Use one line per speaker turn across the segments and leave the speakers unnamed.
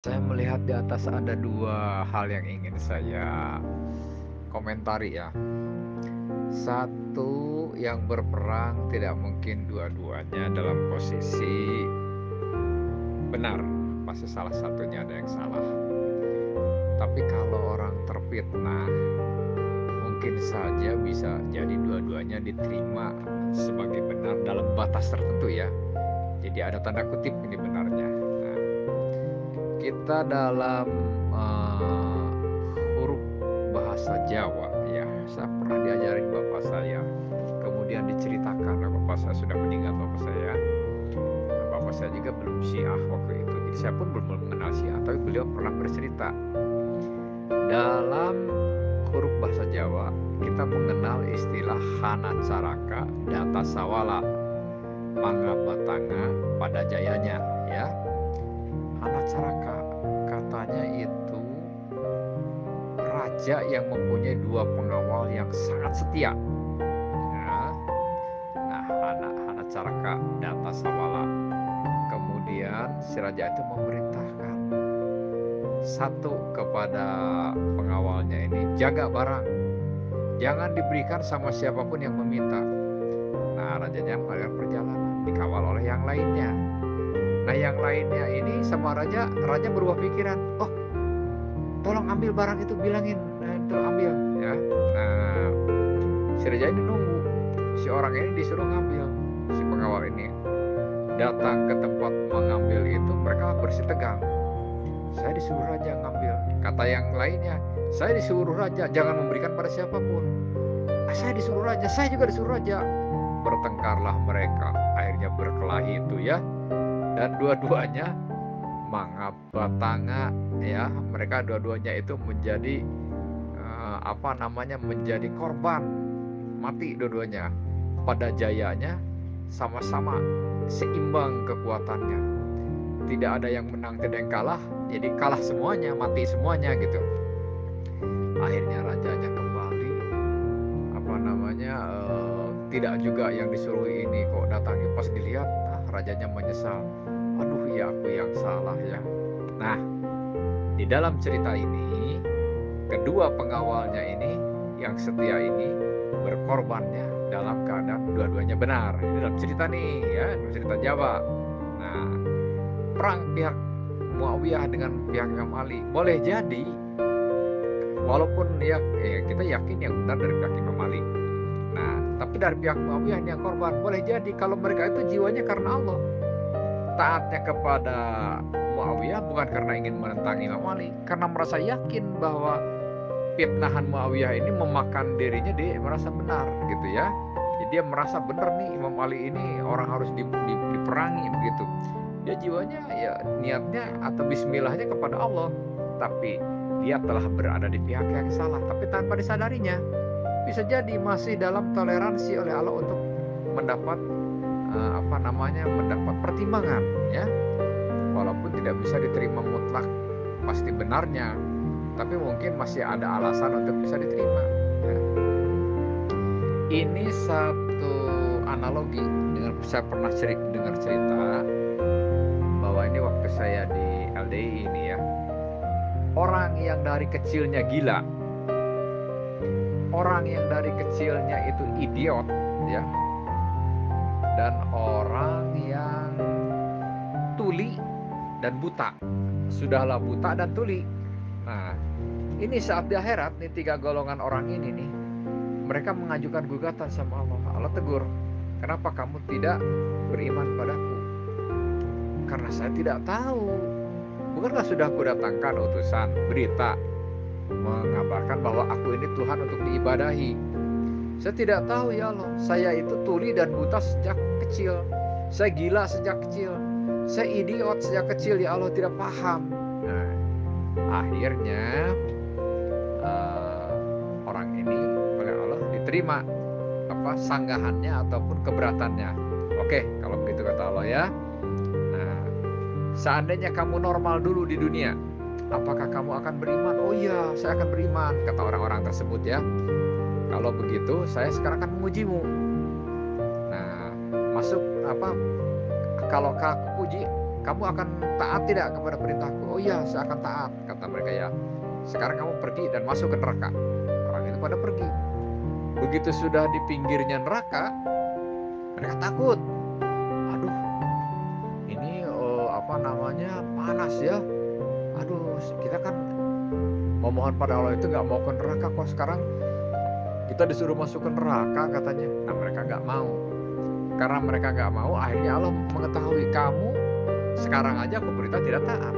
Saya melihat di atas ada dua hal yang ingin saya komentari ya. Satu, yang berperang tidak mungkin dua-duanya dalam posisi benar. Pasti salah satunya ada yang salah. Tapi kalau orang terfitnah, mungkin saja bisa jadi dua-duanya diterima sebagai benar dalam batas tertentu ya. Jadi ada tanda kutip ini benarnya. Nah, kita dalam huruf bahasa Jawa ya, saya pernah diajarin bapak saya, kemudian diceritakan, nah, bapak saya sudah meninggal, bapak saya. Nah, bapak saya juga belum Syiah waktu itu, jadi saya pun belum mengenal Syiah, tapi beliau pernah bercerita dalam huruf bahasa Jawa kita mengenal istilah hana caraka data sawala mangga batanga pada jayanya ya. Hana caraka katanya itu raja yang mempunyai dua pengawal yang sangat setia ya. Nah, Hana Caraka data sawala, kemudian si raja itu memerintahkan satu kepada pengawalnya ini, jaga barang, jangan diberikan sama siapapun yang meminta. Nah, rajanya mengadakan perjalanan dikawal oleh yang lainnya. Nah, yang lainnya ini sama raja berubah pikiran, oh tolong ambil barang itu, bilangin tolong ambil ya. Nah, si raja ini nunggu, si orang ini disuruh ngambil, si pengawal ini datang ke tempat mengambil itu, mereka bersih tegang. Saya disuruh raja ngambil. Kata yang lainnya, saya disuruh raja jangan memberikan pada siapapun. Saya disuruh raja, saya juga disuruh raja. Bertengkarlah mereka, akhirnya berkelahi itu ya. Dan dua-duanya mangap batanga ya, mereka dua-duanya itu menjadi menjadi korban, mati dua-duanya. Pada jayanya sama-sama seimbang kekuatannya, tidak ada yang menang, tidak yang kalah, jadi kalah semuanya, mati semuanya gitu. Akhirnya rajanya kembali, tidak juga yang disuruh ini kok datangi. Pas dilihat, rajanya menyesal, aduh ya aku yang salah ya. Nah, di dalam cerita ini kedua pengawalnya ini yang setia ini berkorbannya dalam keadaan dua-duanya benar. Ini dalam cerita nih ya, dalam cerita Jawa. Nah, perang pihak Muawiyah dengan pihak Imam Ali boleh jadi, walaupun kita yakin yang benar dari pihak Imam Ali. Nah, tapi dari pihak Muawiyah ini yang korban, boleh jadi kalau mereka itu jiwanya karena Allah, taatnya kepada Muawiyah bukan karena ingin menentang Imam Ali, karena merasa yakin bahwa fitnahan Muawiyah ini memakan dirinya, dia merasa benar gitu ya. Jadi dia merasa benar nih, Imam Ali ini orang harus diperangi begitu. Dia jiwanya ya niatnya atau bismillahnya kepada Allah, tapi dia telah berada di pihak yang salah, tapi tanpa disadarinya. Bisa jadi masih dalam toleransi oleh Allah untuk mendapat mendapat pertimbangan ya. Walaupun tidak bisa diterima mutlak pasti benarnya, tapi mungkin masih ada alasan untuk bisa diterima ya. Ini satu analogi dengan saya pernah dengar cerita bahwa ini waktu saya di LDI ini ya, orang yang dari kecilnya gila, orang yang dari kecilnya itu idiot ya, dan orang yang tuli dan buta. Sudahlah buta dan tuli. Nah, ini saat di akhirat nih, tiga golongan orang ini nih, mereka mengajukan gugatan sama Allah. Allah tegur, kenapa kamu tidak beriman padaku? Karena saya tidak tahu. Bukankah sudah aku datangkan utusan berita mengabarkan bahwa aku ini Tuhan untuk diibadahi? Saya tidak tahu ya Allah, saya itu tuli dan buta sejak kecil, saya gila sejak kecil, saya idiot sejak kecil ya Allah, tidak paham. Nah, akhirnya orang ini oleh Allah diterima sanggahannya ataupun keberatannya. Oke, kalau begitu kata Allah ya. Nah, seandainya kamu normal dulu di dunia, apakah kamu akan beriman? Oh iya, saya akan beriman, kata orang-orang tersebut ya. Kalau begitu, saya sekarang akan mengujimu. Nah, masuk kalau aku puji, kamu akan taat tidak kepada perintahku? Oh iya, saya akan taat, kata mereka ya. Sekarang kamu pergi dan masuk ke neraka. Orang itu pada pergi. Begitu sudah di pinggirnya neraka, mereka takut. Aduh, ini panas ya. Aduh, kita kan memohon pada Allah itu nggak mau ke neraka, kok sekarang kita disuruh masuk ke neraka katanya. Nah, mereka nggak mau. Karena mereka nggak mau, akhirnya Allah mengetahui kamu sekarang aja aku beritahu tidak taat.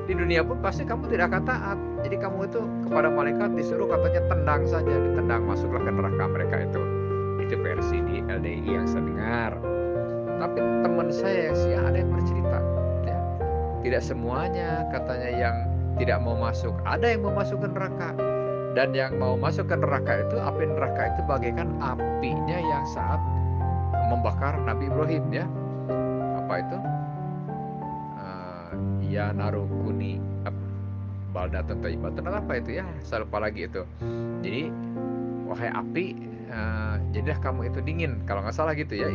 Di dunia pun pasti kamu tidak akan taat. Jadi kamu itu kepada malaikat disuruh katanya tendang saja, ditendang masuklah ke neraka mereka itu. Itu versi di LDI yang saya dengar. Tapi teman saya yang Syiah ada yang bercerita, ya, tidak semuanya katanya yang tidak mau masuk, ada yang mau masuk ke neraka. Dan yang mau masuk ke neraka itu, api neraka itu bagaikan apinya yang saat membakar Nabi Ibrahim, ya. Apa itu? Ya narukuni baldatun thayyibatun, apa itu ya? Saya lupa lagi itu. Jadi wahai api, jadilah kamu itu dingin, kalau nggak salah gitu ya,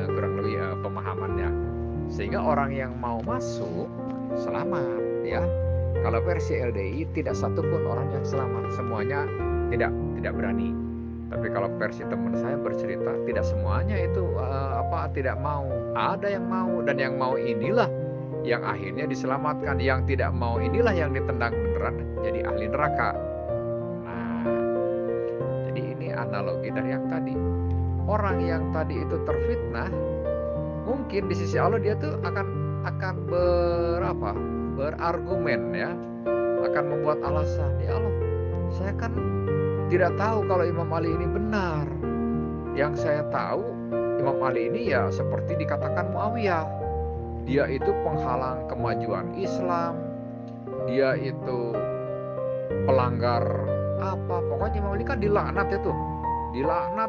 kurang lebih pemahamannya. Sehingga orang yang mau masuk selamat, ya. Kalau versi LDI tidak satupun orang yang selamat, semuanya tidak berani. Tapi kalau versi teman saya bercerita tidak semuanya itu tidak mau, ada yang mau, dan yang mau inilah yang akhirnya diselamatkan, yang tidak mau inilah yang ditendang beneran jadi ahli neraka. Nah, jadi ini analogi dari yang tadi. Orang yang tadi itu terfitnah, mungkin di sisi Allah dia tuh akan berargumen, ya, akan membuat alasan, ya Allah, saya kan tidak tahu kalau Imam Ali ini benar. Yang saya tahu Imam Ali ini ya seperti dikatakan Muawiyah, dia itu penghalang kemajuan Islam, dia itu pelanggar pokoknya Imam Ali kan dilaknat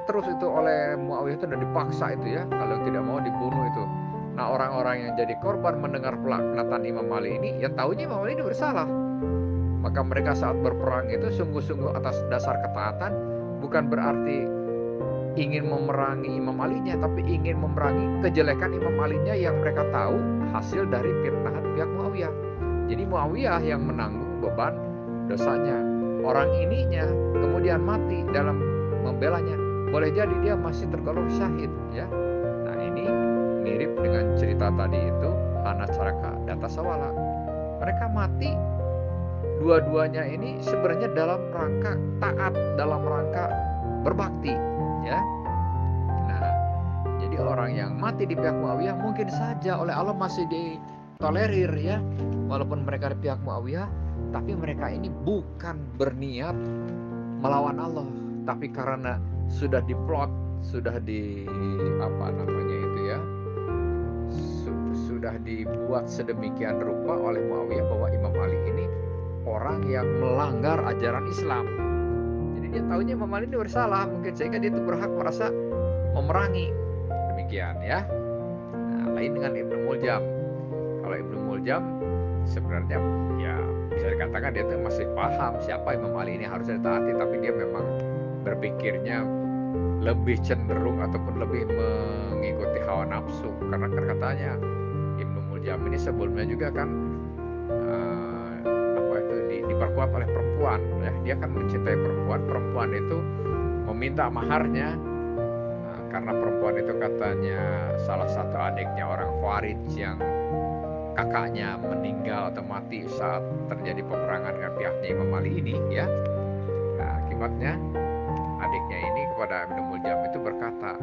terus itu oleh Muawiyah itu, dan dipaksa itu, ya, kalau tidak mau dibunuh itu. Nah, orang-orang yang jadi korban mendengar pelaknatan Imam Ali ini, ya tahunya Imam Ali ini bersalah. Maka mereka saat berperang itu sungguh-sungguh atas dasar ketaatan, bukan berarti ingin memerangi Imam Alinya, tapi ingin memerangi kejelekan Imam Alinya yang mereka tahu hasil dari fitnahan pihak Muawiyah. Jadi Muawiyah yang menanggung beban dosanya. Orang ininya kemudian mati dalam membelanya, boleh jadi dia masih tergolong syahid, ya. Nah, ini mirip dengan cerita tadi itu, Hana Caraka dan Tasawala. Mereka mati dua-duanya ini sebenarnya dalam rangka taat, dalam rangka berbakti, ya. Nah, jadi orang yang mati di pihak Muawiyah mungkin saja oleh Allah masih ditolerir, ya, walaupun mereka di pihak Muawiyah, tapi mereka ini bukan berniat melawan Allah, tapi karena sudah diplot, sudah sudah dibuat sedemikian rupa oleh Muawiyah bahwa Imam Ali ini orang yang melanggar ajaran Islam. Jadi dia tahunya Imam Ali ini bersalah, mungkin sehingga dia itu berhak merasa memerangi. Demikian, ya. Nah, lain dengan Ibnu Muljam. Kalau Ibnu Muljam sebenarnya ya bisa dikatakan dia tuh masih paham siapa Imam Ali ini harus ditaati, tapi dia memang berpikirnya lebih cenderung ataupun lebih mengikuti hawa nafsu, karena katanya Ibnu Muljam ini sebelumnya juga kan diperkuat oleh perempuan, ya. Dia kan mencintai perempuan itu meminta maharnya, karena perempuan itu katanya salah satu adiknya orang Khawarij yang kakaknya meninggal atau mati saat terjadi peperangan dengan pihaknya Imam Ali ini, ya. Nah, akibatnya adiknya ini kepada Ibnu Muljam itu berkata,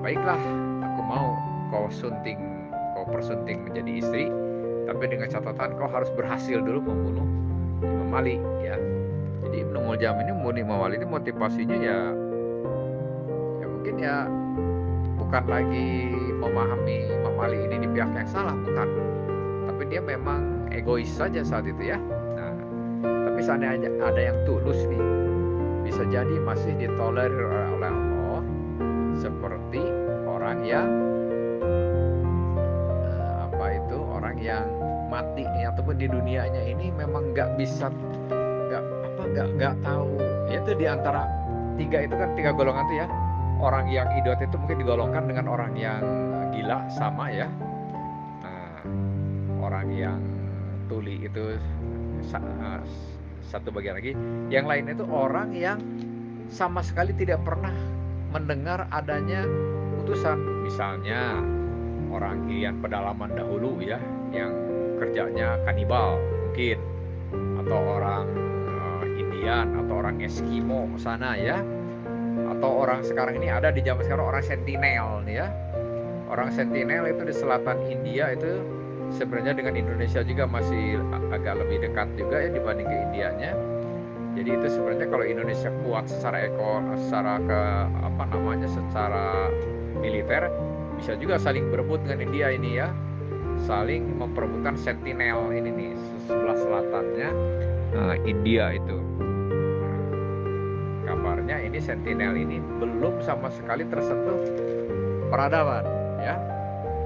baiklah, aku mau kau persunting menjadi istri, tapi dengan catatan kau harus berhasil dulu membunuh Imam Ali, ya. Jadi Ibnu Muljam ini membunuh Imam Ali ini motivasinya ya mungkin ya bukan lagi memahami Imam Ali ini di pihak yang salah, bukan, tapi dia memang egois saja saat itu, ya. Nah, tapi seandainya ada yang tulus nih, bisa jadi masih ditolerir oleh Allah, seperti orang yang orang yang mati ataupun di dunianya ini memang nggak tahu, yaitu di antara tiga itu kan, tiga golongan itu, ya. Orang yang idiot itu mungkin digolongkan dengan orang yang gila, sama, ya. Nah, yang tuli itu satu bagian lagi. Yang lain itu orang yang sama sekali tidak pernah mendengar adanya utusan. Misalnya orang Ilian pedalaman dahulu ya, yang kerjanya kanibal mungkin, atau orang Indian atau orang Eskimo sana ya, atau orang sekarang ini ada di zaman sekarang orang Sentinel nih ya. Orang Sentinel itu di selatan India itu sebenarnya dengan Indonesia juga masih agak lebih dekat juga ya dibanding ke Indianya. Jadi itu sebenarnya kalau Indonesia kuat secara secara militer, bisa juga saling berebut dengan India ini ya, saling memperebutkan Sentinel ini nih sebelah selatannya India itu. Kabarnya ini Sentinel ini belum sama sekali tersentuh peradaban ya,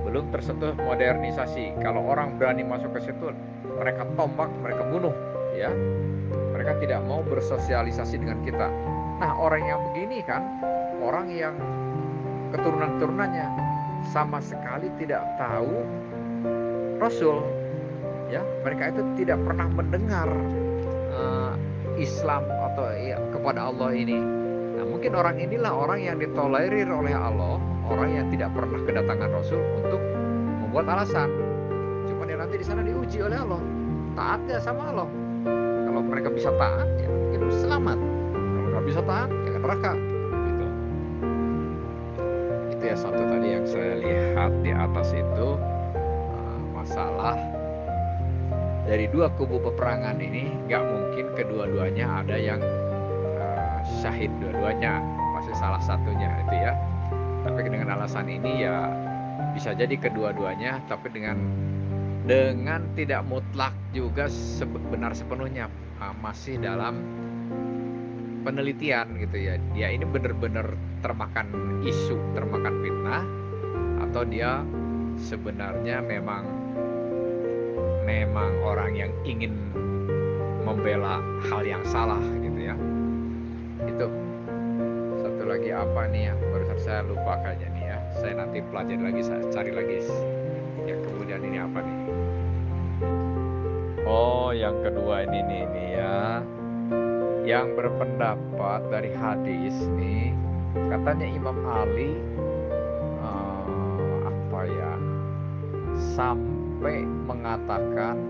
belum tersentuh modernisasi. Kalau orang berani masuk ke situ, mereka tombak, mereka bunuh ya. Mereka tidak mau bersosialisasi dengan kita. Nah, orang yang begini kan, orang yang keturunan-keturunannya sama sekali tidak tahu Rasul ya, mereka itu tidak pernah mendengar Islam atau ya, kepada Allah ini. Nah, mungkin orang inilah orang yang ditolerir oleh Allah, orang yang tidak pernah kedatangan Rasul untuk membuat alasan. Cuma dia nanti di sana diuji oleh Allah, taat gak sama Allah. Kalau mereka bisa taat, ya mungkin selamat. Kalau nggak bisa taat, ya neraka. Gitu. Itu ya satu tadi yang saya lihat di atas itu, masalah dari dua kubu peperangan ini, nggak mungkin kedua-duanya ada yang syahid dua-duanya, pasti salah satunya itu ya. Tapi dengan alasan ini ya bisa jadi kedua-duanya, tapi dengan tidak mutlak juga benar sepenuhnya, masih dalam penelitian gitu ya. Dia ini benar-benar termakan isu, termakan fitnah, atau dia sebenarnya memang orang yang ingin membela hal yang salah gitu ya. Itu satu lagi apa nih yang barusan saya lupa kayaknya nih ya. Saya nanti pelajari lagi, saya cari lagi ya. Kemudian ini apa nih? Oh, yang kedua ini nih ya, yang berpendapat dari hadis nih, katanya Imam Ali sampai mengatakan,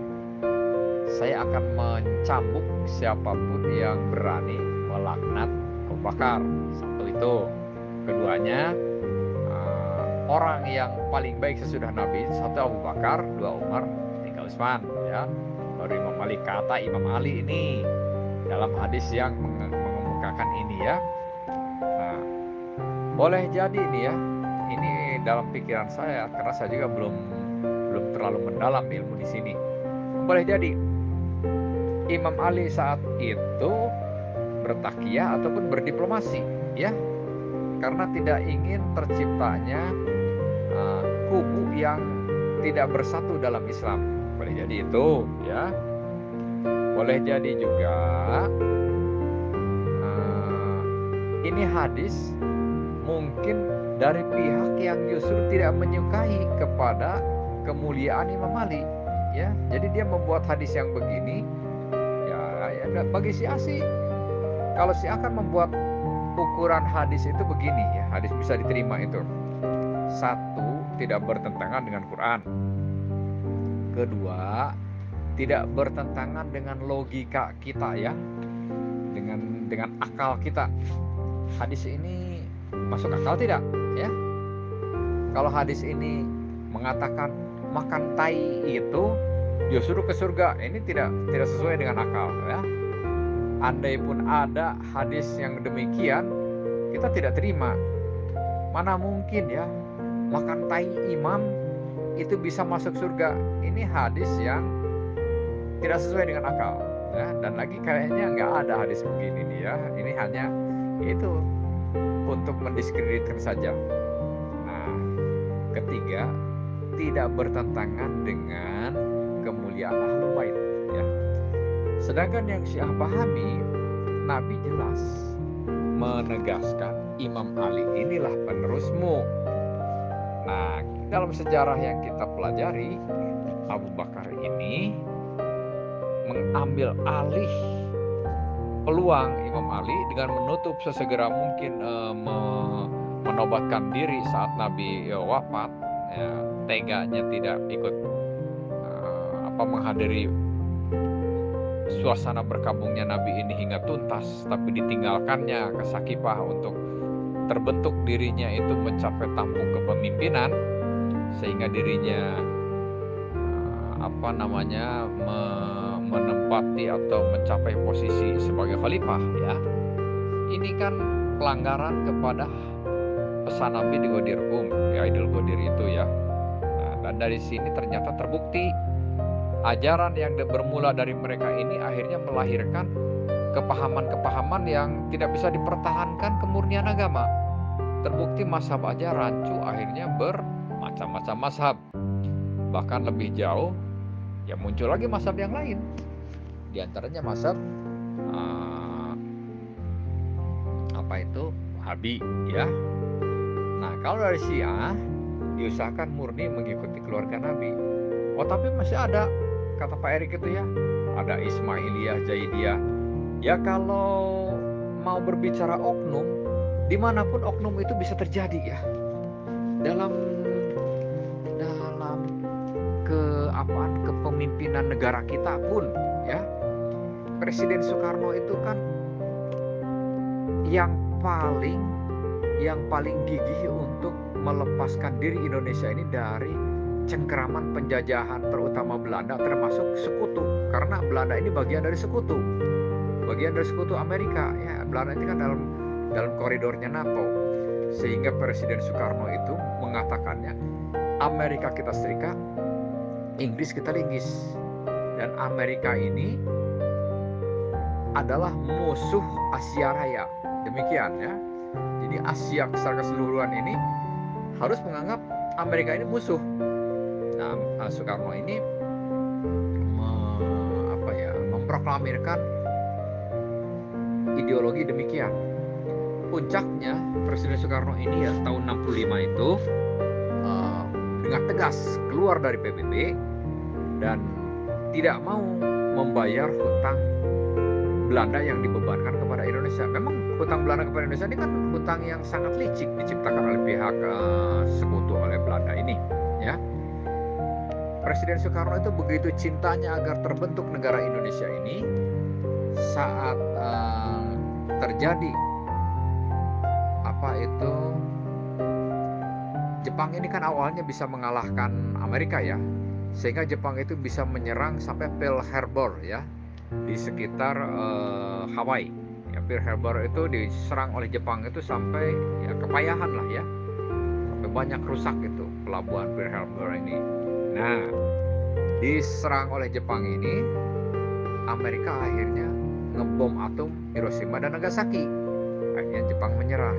saya akan mencambuk siapapun yang berani melaknat Abu Bakar. Satu itu. Keduanya, orang yang paling baik sesudah Nabi, satu Abu Bakar, dua Umar, tiga Utsman ya. Baru Imam Ali. Kata Imam Ali ini dalam hadis yang mengemukakan ini ya. Nah, boleh jadi nih ya, ini dalam pikiran saya karena saya juga belum terlalu mendalam ilmu di sini. Boleh jadi Imam Ali saat itu bertakiah ataupun berdiplomasi ya, karena tidak ingin terciptanya kubu yang tidak bersatu dalam Islam. Boleh jadi itu ya. Boleh jadi juga ini hadis mungkin dari pihak yang justru tidak menyukai kepada kemuliaan Imam Ali ya. Jadi dia membuat hadis yang begini ya bagi si A sih. Kalau si A akan membuat ukuran hadis itu begini ya, hadis bisa diterima itu. Satu, tidak bertentangan dengan Quran. Kedua, tidak bertentangan dengan logika kita ya, dengan akal kita. Hadis ini masuk akal tidak ya? Kalau hadis ini mengatakan makan tai itu justru ke surga, ini tidak sesuai dengan akal ya. Andai pun ada hadis yang demikian, kita tidak terima. Mana mungkin ya makan tai imam itu bisa masuk surga. Ini hadis yang tidak sesuai dengan akal ya. Dan lagi kayaknya nggak ada hadis begini nih ya. Ini hanya itu untuk mendiskreditkan saja. Nah, ketiga, tidak bertentangan dengan kemuliaan Ahlul Bait ya. Sedangkan yang Syiah pahami, Nabi jelas menegaskan Imam Ali inilah penerusmu. Nah, dalam sejarah yang kita pelajari, Abu Bakar ini mengambil alih peluang Imam Ali dengan menutup sesegera mungkin menobatkan diri saat Nabi wafat, ya, teganya tidak ikut menghadiri suasana berkabungnya Nabi ini hingga tuntas, tapi ditinggalkannya ke Sakifah untuk terbentuk dirinya itu mencapai tampuk kepemimpinan, sehingga dirinya menempati atau mencapai posisi sebagai khalifah, ya. Ini kan pelanggaran kepada pesan Nabi di Ghadir ya, Idul Ghadir itu, ya. Nah, dan dari sini ternyata terbukti ajaran yang bermula dari mereka ini akhirnya melahirkan kepahaman-kepahaman yang tidak bisa dipertahankan kemurnian agama. Terbukti mazhab aja rancu, akhirnya bermacam-macam mazhab. Bahkan lebih jauh, ya muncul lagi mazhab yang lain. Di antaranya mazhab Wahabi, ya. Nah, kalau dari Syiah diusahakan murni mengikuti keluarga Nabi. Oh, tapi masih ada, kata Pak Erik itu, ya, ada Ismailiyah, Zaidiyah. Ya, kalau mau berbicara oknum, dimanapun oknum itu bisa terjadi, ya. Dalam kepemimpinan negara kita pun, ya, Presiden Soekarno itu kan yang paling gigih untuk melepaskan diri Indonesia ini dari cengkeraman penjajahan terutama Belanda, termasuk sekutu, karena Belanda ini bagian dari sekutu Amerika, ya. Belanda ini kan dalam koridornya NATO, sehingga Presiden Soekarno itu mengatakannya, Amerika kita serikat, Inggris kita linggis, dan Amerika ini adalah musuh Asia Raya, demikian, ya. Jadi Asia secara keseluruhan ini harus menganggap Amerika ini musuh. Nah, Soekarno ini memproklamirkan ideologi demikian. Puncaknya Presiden Soekarno ini, ya, tahun 65 itu dengan tegas keluar dari PBB dan tidak mau membayar hutang Belanda yang dibebankan kepada Indonesia. Memang hutang Belanda kepada Indonesia ini kan hutang yang sangat licik diciptakan oleh pihak sekutu oleh Belanda ini, ya. Presiden Soekarno itu begitu cintanya agar terbentuk negara Indonesia ini, saat terjadi Jepang ini kan awalnya bisa mengalahkan Amerika, ya, sehingga Jepang itu bisa menyerang sampai Pearl Harbor, ya, di sekitar Hawaii. Ya, Pearl Harbor itu diserang oleh Jepang itu sampai, ya, kepayahan lah, ya, sampai banyak rusak itu pelabuhan Pearl Harbor ini. Nah, diserang oleh Jepang ini, Amerika akhirnya ngebom atom Hiroshima dan Nagasaki. Akhirnya Jepang menyerah.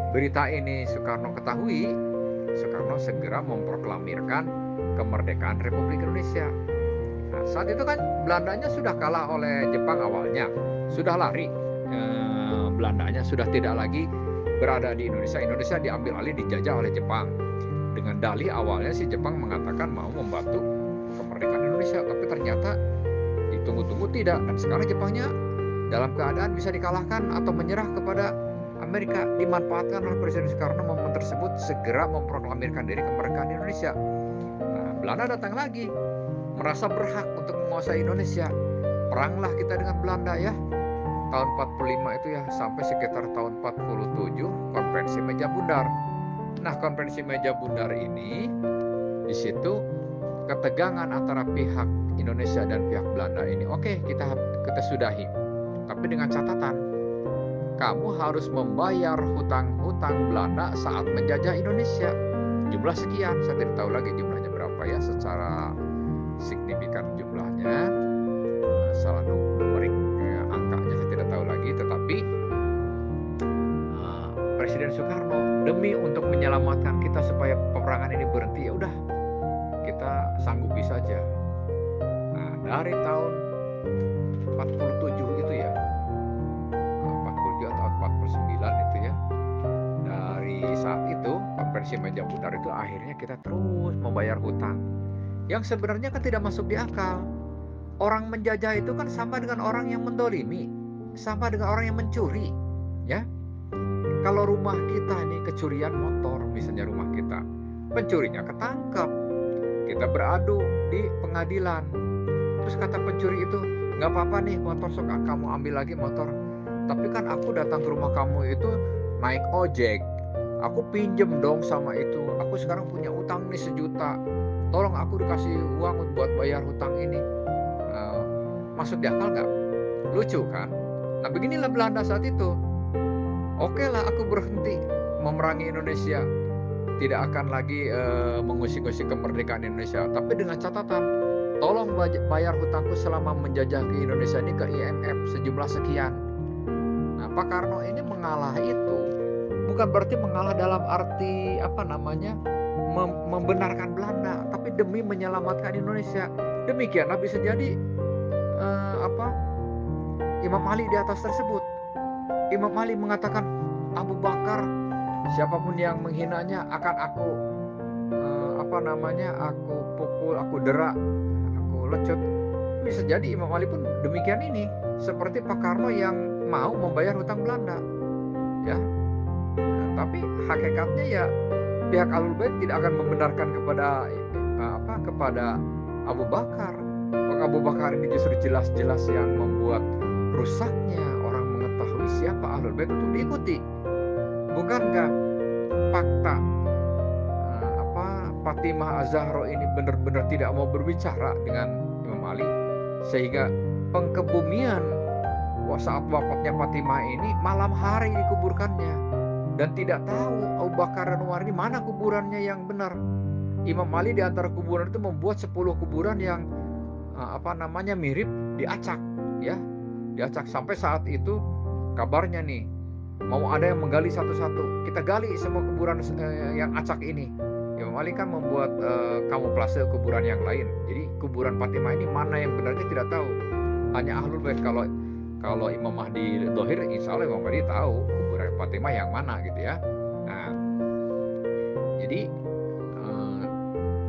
Berita ini Soekarno ketahui, Soekarno segera memproklamirkan kemerdekaan Republik Indonesia. Nah, saat itu kan Belandanya sudah kalah oleh Jepang awalnya, sudah lari, Belandanya sudah tidak lagi berada di Indonesia. Indonesia diambil alih, dijajah oleh Jepang. Dengan dalih awalnya si Jepang mengatakan mau membantu kemerdekaan Indonesia, tapi ternyata ditunggu-tunggu tidak. Dan sekarang Jepangnya dalam keadaan bisa dikalahkan atau menyerah kepada Amerika. Dimanfaatkan oleh Presiden Soekarno momen tersebut, segera memproklamirkan diri kemerdekaan Indonesia. Nah, Belanda datang lagi, merasa berhak untuk menguasai Indonesia. Peranglah kita dengan Belanda, ya, tahun 45 itu, ya, sampai sekitar tahun 47 Konferensi Meja Bundar. Nah, Konferensi Meja Bundar ini, di situ ketegangan antara pihak Indonesia dan pihak Belanda ini, oke, kita sudahi, tapi dengan catatan, kamu harus membayar hutang-hutang Belanda saat menjajah Indonesia. Jumlah sekian, saya tidak tahu lagi jumlahnya berapa, ya, secara signifikan jumlahnya, salah numerik, ya, angkanya saya tidak tahu lagi. Tetapi Presiden Soekarno demi untuk menyelamatkan kita supaya peperangan ini berhenti, ya udah, kita sanggupi saja. Nah, dari tahun 47 itu, ya, 47 atau 49 itu, ya, dari saat itu Konferensi Meja Bundar itu akhirnya kita terus membayar hutang. yang sebenarnya kan tidak masuk di akal. Orang menjajah itu kan sama dengan orang yang mendolimi, sama dengan orang yang mencuri, ya. Kalau rumah kita ini kecurian motor, misalnya rumah kita, pencurinya ketangkap, kita beradu di pengadilan. Terus kata pencuri itu, nggak apa-apa nih motor, sok kamu ambil lagi motor. Tapi kan aku datang ke rumah kamu itu naik ojek, aku pinjem dong sama itu. Aku sekarang punya utang nih 1 juta. Tolong aku dikasih uang buat bayar hutang ini. Masuk di akal nggak? Lucu kan? Nah beginilah Belanda saat itu. Oke lah, aku berhenti memerangi Indonesia. Tidak akan lagi mengusik-usik kemerdekaan Indonesia. Tapi dengan catatan, tolong bayar hutangku selama menjajah ke Indonesia ini ke IMF sejumlah sekian. Nah, Pak Karno ini mengalah itu bukan berarti mengalah dalam arti membenarkan Belanda, tapi demi menyelamatkan Indonesia. Demikianlah bisa jadi Imam Ali di atas tersebut. Imam Ali mengatakan, Abu Bakar, siapapun yang menghinanya akan aku aku pukul, aku derak, aku lecut. Bisa jadi Imam Ali pun demikian ini, seperti Pak Karno yang mau membayar hutang Belanda, ya. Tapi hakikatnya ya pihak Ahlul Bait tidak akan membenarkan kepada Abu Bakar. Abu Bakar ini justru jelas-jelas yang membuat rusaknya orang mengetahui siapa Ahlul Bait untuk diikuti. Bukankah fakta Fatimah Az-Zahra ini benar-benar tidak mau berbicara dengan Imam Ali, sehingga pengkebumian saat wafatnya Fatimah ini malam hari dikuburkannya, dan tidak tahu Abu Bakar dan Umar ini mana kuburannya yang benar. Imam Ali di antara kuburan itu membuat 10 kuburan yang mirip, diacak, ya, diacak. Sampai saat itu kabarnya nih mau ada yang menggali satu-satu, kita gali semua kuburan yang acak ini. Imam Ali kan membuat kamuflase kuburan yang lain. Jadi kuburan Fatimah ini mana yang benarnya tidak tahu. Hanya Ahlul Bait. Kalau Imam Mahdi Dohir, insya Allah Imam Mahdi tahu kuburan Fatimah yang mana gitu ya. Nah, jadi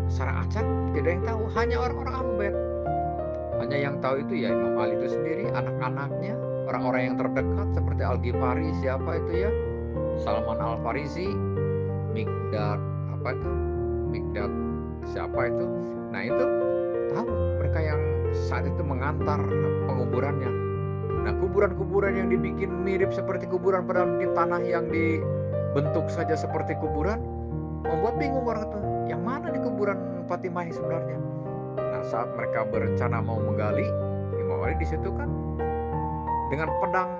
secara acak tidak yang tahu, hanya orang-orang Ahlul Bait. Hanya yang tahu itu ya Imam Ali itu sendiri, anak-anaknya, orang-orang yang terdekat seperti Al-Ghifari, siapa itu ya, Salman Al-Farisi, Mikdad siapa itu. Nah itu tahu mereka yang saat itu mengantar penguburannya. Nah kuburan-kuburan yang dibikin mirip seperti kuburan, padahal mungkin tanah yang dibentuk saja seperti kuburan, membuat bingung orang itu, yang mana di kuburan Fatimah yang sebenarnya. Nah saat mereka berencana mau menggali, Imam Ali di situ kan dengan pedang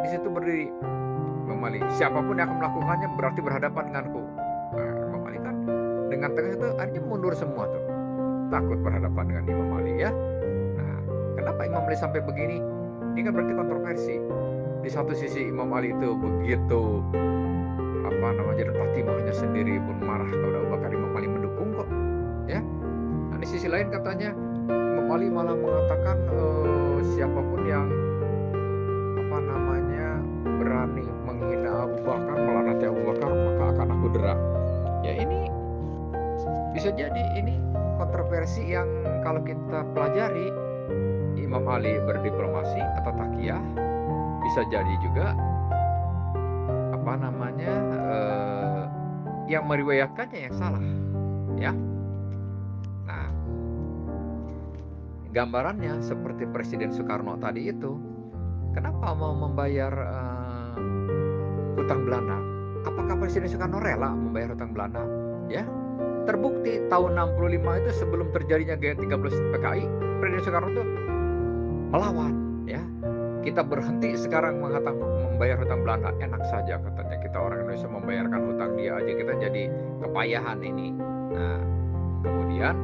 di situ berdiri. Imam Ali, siapapun yang akan melakukannya berarti berhadapan denganku. Dengan tegas itu akhirnya mundur semua tuh, takut berhadapan dengan Imam Ali ya. Nah kenapa Imam Ali sampai begini? Ini kan berarti kontroversi. Di satu sisi Imam Ali itu begitu dan Fatimahnya sendiri pun marah kalau Abu Bakar, Imam Ali mendukung kok ya. Nah di sisi lain katanya Imam Ali malah mengatakan siapapun yang berani menghina Abu Bakar, melaknati Abu Bakar, maka akan aku derak. Ya ini bisa jadi ini kontroversi yang kalau kita pelajari, Imam Ali berdiplomasi atau takiyah, bisa jadi juga yang meriwayatkannya yang salah, ya. Nah, gambarannya seperti Presiden Soekarno tadi itu, kenapa mau membayar hutang Belanda? Apakah Presiden Soekarno rela membayar hutang Belanda? Ya. Terbukti tahun 65 itu sebelum terjadinya G13 PKI, Presiden Soekarno itu melawan, ya. Kita berhenti sekarang membayar hutang Belanda, enak saja katanya, kita orang Indonesia membayarkan hutang dia aja, kita jadi kepayahan ini. Nah, kemudian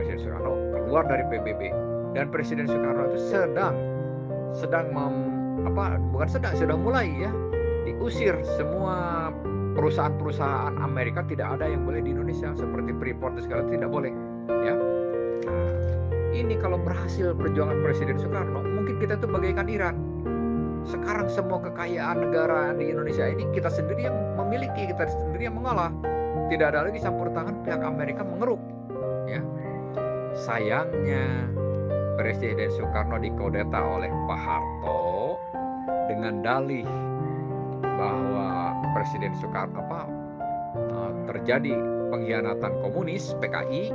Presiden Soekarno keluar dari PBB, dan Presiden Soekarno itu sudah mulai ya diusir semua perusahaan-perusahaan Amerika, tidak ada yang boleh di Indonesia, seperti Freeport segala tidak boleh, ya. Nah, ini kalau berhasil perjuangan Presiden Soekarno, mungkin kita tuh bagaikan Iran. Sekarang semua kekayaan negara di Indonesia ini kita sendiri yang memiliki, kita sendiri yang mengolah. Tidak ada lagi campur tangan pihak Amerika mengeruk, ya. Sayangnya Presiden Soekarno dikudeta oleh Pak Harto dengan dalih bahwa Presiden Soekarno terjadi pengkhianatan komunis PKI,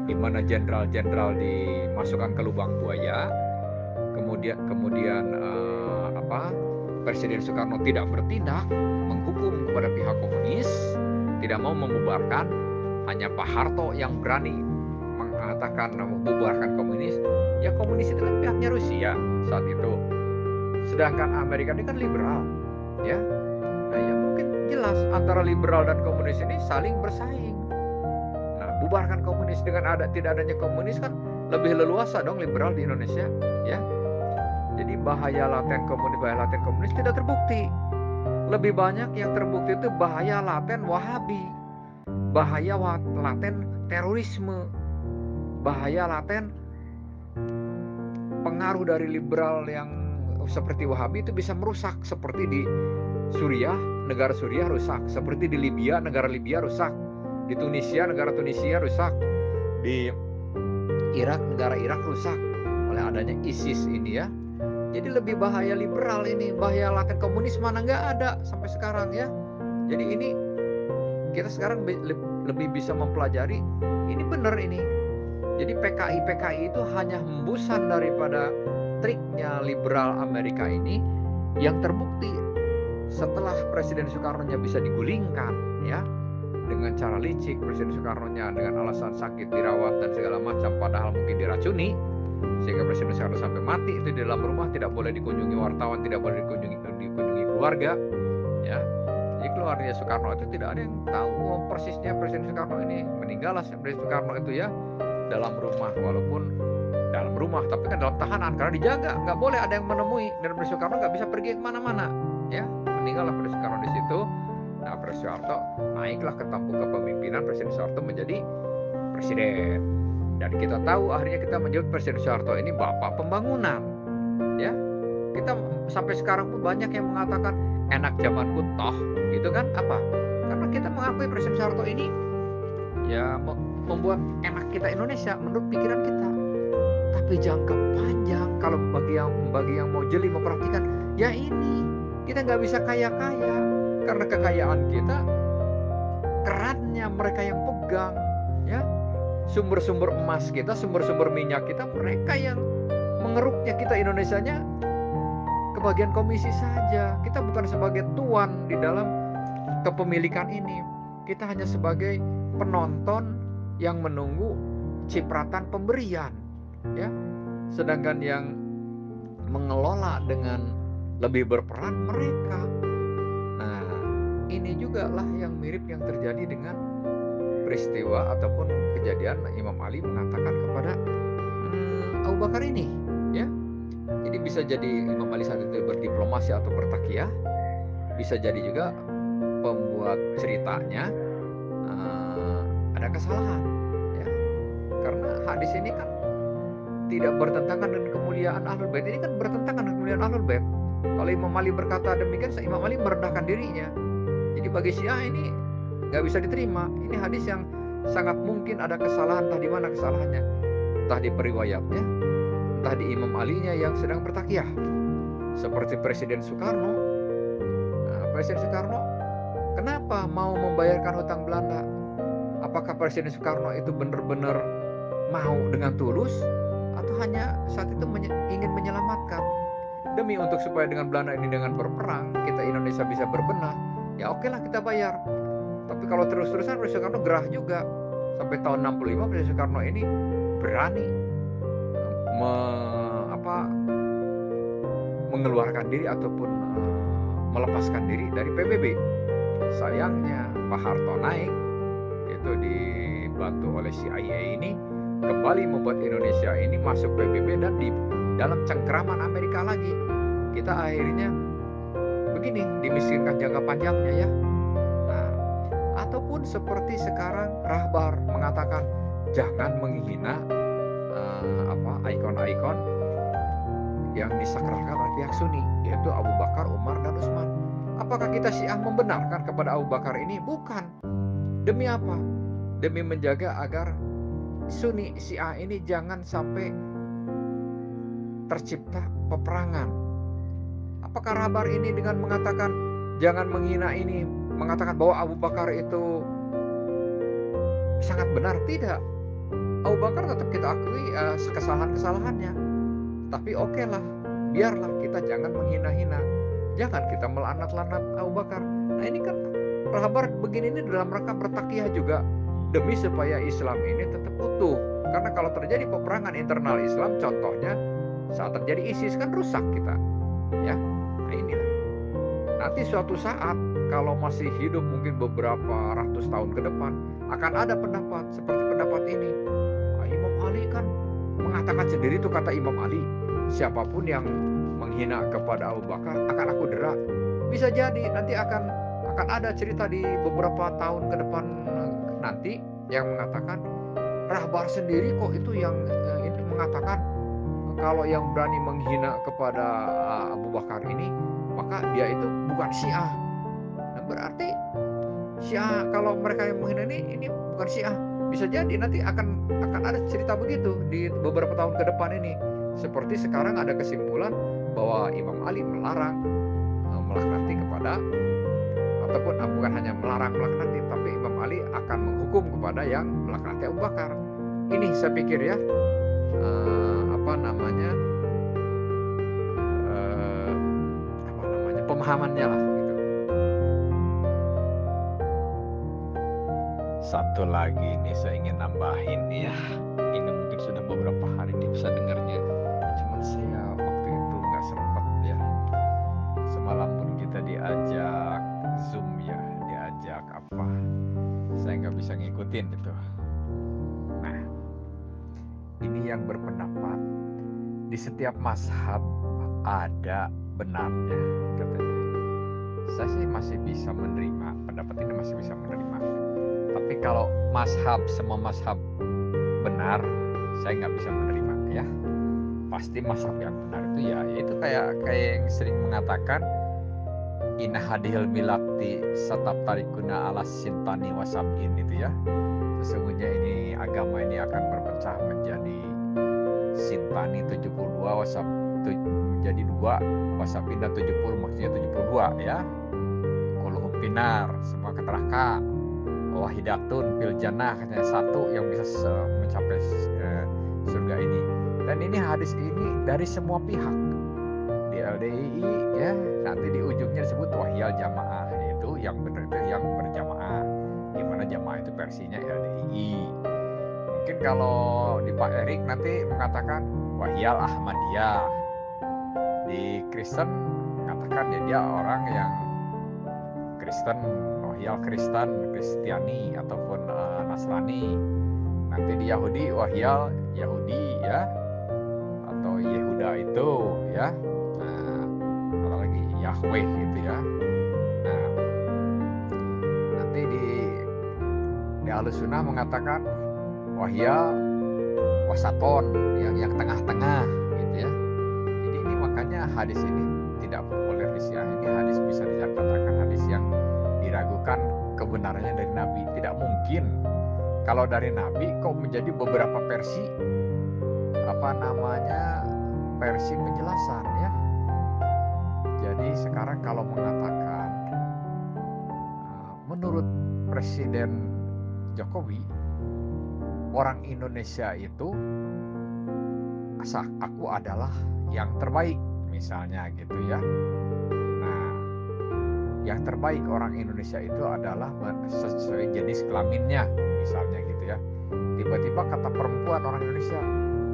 di mana jenderal-jenderal dimasukkan ke lubang buaya. Kemudian Presiden Soekarno tidak bertindak menghukum kepada pihak komunis, tidak mau membubarkan. Hanya Pak Harto yang berani mengatakan membubarkan komunis. Ya, komunis itu kan pihaknya Rusia saat itu. Sedangkan Amerika ini kan liberal, ya. Nah, ya mungkin jelas antara liberal dan komunis ini saling bersaing. Nah, bubarkan komunis dengan tidak adanya komunis kan lebih leluasa dong liberal di Indonesia, ya. Jadi bahaya laten komunis tidak terbukti. Lebih banyak yang terbukti itu bahaya laten Wahabi, bahaya laten terorisme, bahaya laten pengaruh dari liberal yang seperti Wahabi itu bisa merusak, seperti di Suriah, negara Suriah rusak, seperti di Libya, negara Libya rusak, di Tunisia, negara Tunisia rusak, di Irak, negara Irak rusak oleh adanya ISIS ini, ya. Jadi lebih bahaya liberal ini, bahaya laten komunis mana nggak ada sampai sekarang, ya. Jadi ini kita sekarang lebih bisa mempelajari ini benar ini. Jadi PKI itu hanya hembusan daripada triknya liberal Amerika ini yang terbukti setelah Presiden Soekarno-nya bisa digulingkan, ya, dengan cara licik. Presiden Soekarno-nya dengan alasan sakit dirawat dan segala macam, padahal mungkin diracuni, sehingga Presiden Soekarno sampai mati itu di dalam rumah, tidak boleh dikunjungi wartawan, tidak boleh dikunjungi keluarga, ya. Jadi keluarga Soekarno itu tidak ada yang tahu persisnya Presiden Soekarno ini meninggal. Presiden Soekarno itu, ya, dalam rumah, walaupun dalam rumah tapi kan dalam tahanan karena dijaga, nggak boleh ada yang menemui, dan Presiden Soekarno nggak bisa pergi kemana-mana, ya. Meninggallah Presiden Soekarno di situ. Nah, Presiden Soeharto naiklah ke tampuk kepemimpinan. Presiden Soeharto menjadi presiden. Dan kita tahu akhirnya kita menyebut Presiden Soeharto ini bapak pembangunan, ya. Kita sampai sekarang pun banyak yang mengatakan enak zamanku toh, gitu kan? Apa? Karena kita mengakui Presiden Soeharto ini, ya, membuat enak kita Indonesia menurut pikiran kita. Tapi jangka panjang, kalau bagi yang mau jeli memperhatikan, ya ini kita nggak bisa kaya-kaya karena kekayaan kita kerannya mereka yang pegang, ya. Sumber-sumber emas kita, sumber-sumber minyak kita, mereka yang mengeruknya. Kita Indonesianya kebagian komisi saja. Kita bukan sebagai tuan di dalam kepemilikan ini. Kita hanya sebagai penonton yang menunggu cipratan pemberian, ya. Sedangkan yang mengelola dengan lebih berperan mereka. Nah, ini juga lah yang mirip yang terjadi dengan peristiwa ataupun kejadian Imam Ali mengatakan kepada Abu Bakar ini, ya. Jadi bisa jadi Imam Ali saat itu berdiplomasi atau bertakiah, bisa jadi juga pembuat ceritanya ada kesalahan, ya. Karena hadis ini kan tidak bertentangan dengan kemuliaan Ahlul Bait, ini kan bertentangan dengan kemuliaan Ahlul Bait. Kalau Imam Ali berkata demikian, Imam Ali merendahkan dirinya. Jadi bagi Syiah ini nggak bisa diterima. Ini hadis yang sangat mungkin ada kesalahan. Entah di mana kesalahannya, entah di periwayatnya, entah di Imam Ali-nya yang sedang bertakiah. Seperti Presiden Soekarno. Nah, Presiden Soekarno kenapa mau membayarkan hutang Belanda? Apakah Presiden Soekarno itu benar-benar mau dengan tulus, atau hanya saat itu ingin menyelamatkan demi untuk supaya dengan Belanda ini dengan berperang kita Indonesia bisa berbenah? Ya oke lah, kita bayar. Tapi kalau terus-terusan Presiden Soekarno gerah juga. Sampai tahun 65 Presiden Soekarno ini berani mengeluarkan diri ataupun melepaskan diri dari PBB. Sayangnya Pak Harto naik, itu dibantu oleh CIA ini, kembali membuat Indonesia ini masuk PBB dan di dalam cengkraman Amerika lagi. Kita akhirnya begini, dimiskinkan jangka panjangnya, ya. Nah, ataupun seperti sekarang Rahbar mengatakan jangan menghina ikon-ikon yang disakralkan oleh pihak Sunni, yaitu Abu Bakar, Umar, dan Utsman. Apakah kita Syiah membenarkan kepada Abu Bakar ini? Bukan. Demi apa? Demi menjaga agar Sunni Syiah ini jangan sampai tercipta peperangan. Apakah kabar ini dengan mengatakan jangan menghina ini, mengatakan bahwa Abu Bakar itu sangat benar? Tidak. Abu Bakar tetap kita akui kesalahan-kesalahannya. Tapi oke lah, biarlah kita jangan menghina-hina. Jangan kita melanat-lanat Abu Bakar. Nah ini kan kabar begini ini dalam rangka bertakiyah juga, demi supaya Islam ini tetap utuh. Karena kalau terjadi peperangan internal Islam, contohnya saat terjadi ISIS kan rusak kita. Ya, nah inilah. Nanti suatu saat kalau masih hidup mungkin beberapa ratus tahun ke depan, akan ada pendapat seperti pendapat ini. Imam Ali kan mengatakan sendiri, itu kata Imam Ali, siapapun yang menghina kepada Abu Bakar akan aku dera. Bisa jadi nanti akan ada cerita di beberapa tahun ke depan nanti yang mengatakan Rahbar sendiri kok itu yang ini mengatakan kalau yang berani menghina kepada Abu Bakar ini maka dia itu bukan Syiah. Nah, berarti Syiah, kalau mereka yang menghina ini bukan Syiah. Bisa jadi nanti akan ada cerita begitu di beberapa tahun ke depan ini. Seperti sekarang ada kesimpulan bahwa Imam Ali melarang melaknati kepada, ataupun bukan hanya melarang melaknati, tapi Imam Ali akan menghukum kepada yang melaknati Abu Bakar. Ini saya pikir ya pemahamannya lah gitu.
Satu lagi nih saya ingin nambahin ya. Ini mungkin sudah beberapa hari dia bisa dengarnya.
Cuman saya waktu itu nggak sempat ya.
Semalam pun kita diajak Zoom ya, diajak apa. Saya nggak bisa ngikutin itu.
Nah, ini yang berpendapat di setiap mazhab ada benarnya katanya. Saya sih masih bisa menerima pendapat ini, masih bisa menerima. Tapi kalau semua mazhab benar, saya nggak bisa menerima ya. Pasti mazhab yang benar itu ya itu kayak yang sering mengatakan inna hadhil milati satap tarikuna ala sintani wasabin itu ya. Sesungguhnya ini agama ini akan berpecah menjadi sintani 72, wasab menjadi 2, wasabin dan 70, maksudnya 72 ya. Kulluhum pinar, semua ke neraka. Wahidatun fil jannah, hanya satu yang bisa mencapai surga ini. Dan ini hadis ini dari semua pihak. Di LDII ya, nanti di ujungnya disebut wahyal jamaah, yaitu yang benar itu yang berjamaah. Gimana jamaah itu versinya LDII. Mungkin kalau di Pak Erik nanti mengatakan wahyal Ahmadiyah. Di Kristen mengatakan dia orang yang Kristen, wahyal Kristen, Kristiani ataupun Nasrani. Nanti di Yahudi wahyal Yahudi ya, atau Yehuda itu ya. Nah, atau lagi Yahweh gitu ya. Nah, nanti di Ahlussunnah mengatakan wahyal wasaton, yang tengah-tengah gitu ya. Jadi ini makanya hadis ini tidak populer di Syiah. Ini hadis bisa dikatakan hadis yang diragukan kebenarannya dari Nabi. Tidak mungkin kalau dari Nabi kok menjadi beberapa versi versi penjelasan ya. Jadi sekarang kalau mengatakan menurut Presiden Jokowi, orang Indonesia itu aku adalah yang terbaik misalnya gitu ya. Nah, yang terbaik orang Indonesia itu adalah sesuai jenis kelaminnya misalnya gitu ya. Tiba-tiba kata perempuan orang Indonesia,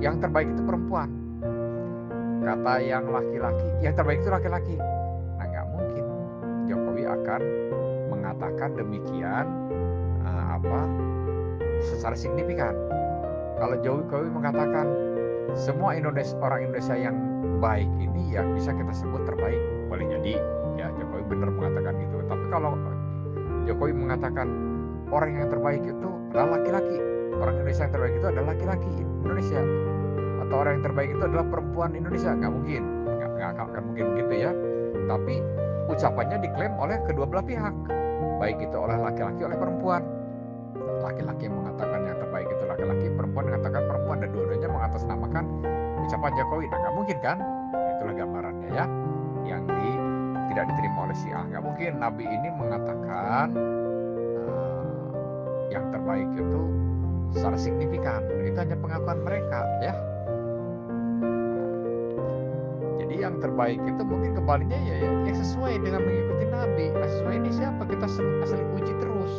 yang terbaik itu perempuan. Kata yang laki-laki, yang terbaik itu laki-laki. Nah, nggak mungkin Jokowi akan mengatakan demikian secara signifikan. Kalau Jokowi mengatakan semua orang Indonesia yang baik ini ya bisa kita sebut terbaik, boleh jadi ya Jokowi benar mengatakan gitu. Tapi kalau Jokowi mengatakan orang yang terbaik itu adalah laki-laki, orang Indonesia yang terbaik itu adalah laki-laki Indonesia, atau orang yang terbaik itu adalah perempuan Indonesia, nggak mungkin, nggak akan mungkin begitu ya. Tapi ucapannya diklaim oleh kedua belah pihak, baik itu oleh laki-laki oleh perempuan. Laki-laki yang mengatakan yang terbaik itu laki-laki, perempuan mengatakan perempuan, dan dua-duanya mengatasnamakan ucapan Jokowi. Nah, nggak mungkin kan? Itulah gambarannya ya, yang tidak diterima oleh Syiah. Nggak mungkin Nabi ini mengatakan yang terbaik itu secara signifikan. Itu hanya pengakuan mereka ya. Jadi yang terbaik itu mungkin kembalinya ya yang sesuai dengan mengikuti Nabi. Nah, sesuai ini siapa? Kita asli uji terus.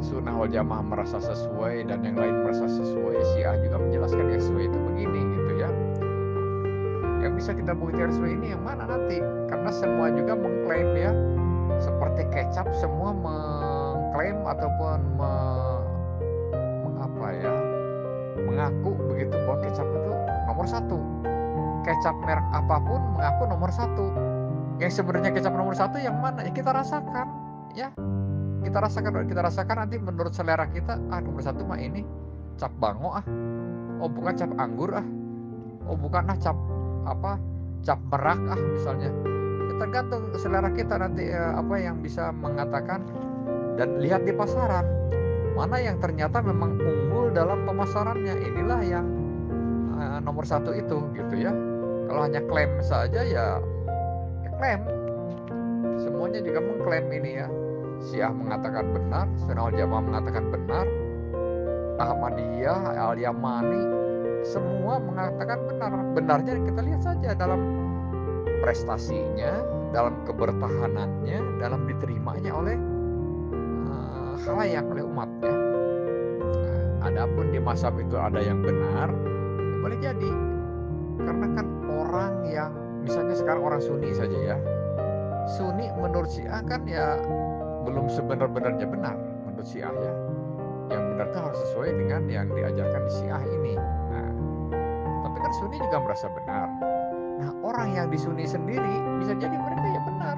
Sunnah wal Jamaah merasa sesuai dan yang lain merasa sesuai. Syiah juga menjelaskan yang sesuai itu begini gitu ya. Yang bisa kita buktikan sesuai ini yang mana nanti? Karena semua juga mengklaim ya, seperti kecap semua mengklaim ataupun mengaku begitu bahwa kecap itu nomor satu. Kecap merek apapun mengaku nomor satu. Yang sebenarnya kecap nomor satu yang mana? Ya kita rasakan ya. Kita rasakan nanti menurut selera kita, nomor satu mah ini cap bango oh bukan cap anggur oh bukan cap cap merak misalnya. Ya, tergantung selera kita nanti apa yang bisa mengatakan, dan lihat di pasaran mana yang ternyata memang unggul dalam pemasarannya, inilah yang nomor satu itu gitu ya. Kalau hanya klaim saja ya klaim, semuanya juga mengklaim ini ya. Syiah mengatakan benar, Sunnah wal Jamaah mengatakan benar, Ahmadiyah, Al-Yamani semua mengatakan benar. Benarnya kita lihat saja dalam prestasinya, dalam kebertahanannya, dalam diterimanya oleh khalayak, oleh umatnya. Adapun di mazhab itu ada yang benar, ya boleh jadi. Karena kan orang yang misalnya sekarang orang Sunni saja ya, Sunni menurut Syiah kan ya belum sebenar-benarnya benar menurut Syiah ya. Yang benar itu harus sesuai dengan yang diajarkan di Syiah ini. Nah, tapi kan Sunni juga merasa benar. Nah, orang yang di Sunni sendiri bisa jadi mereka ya benar,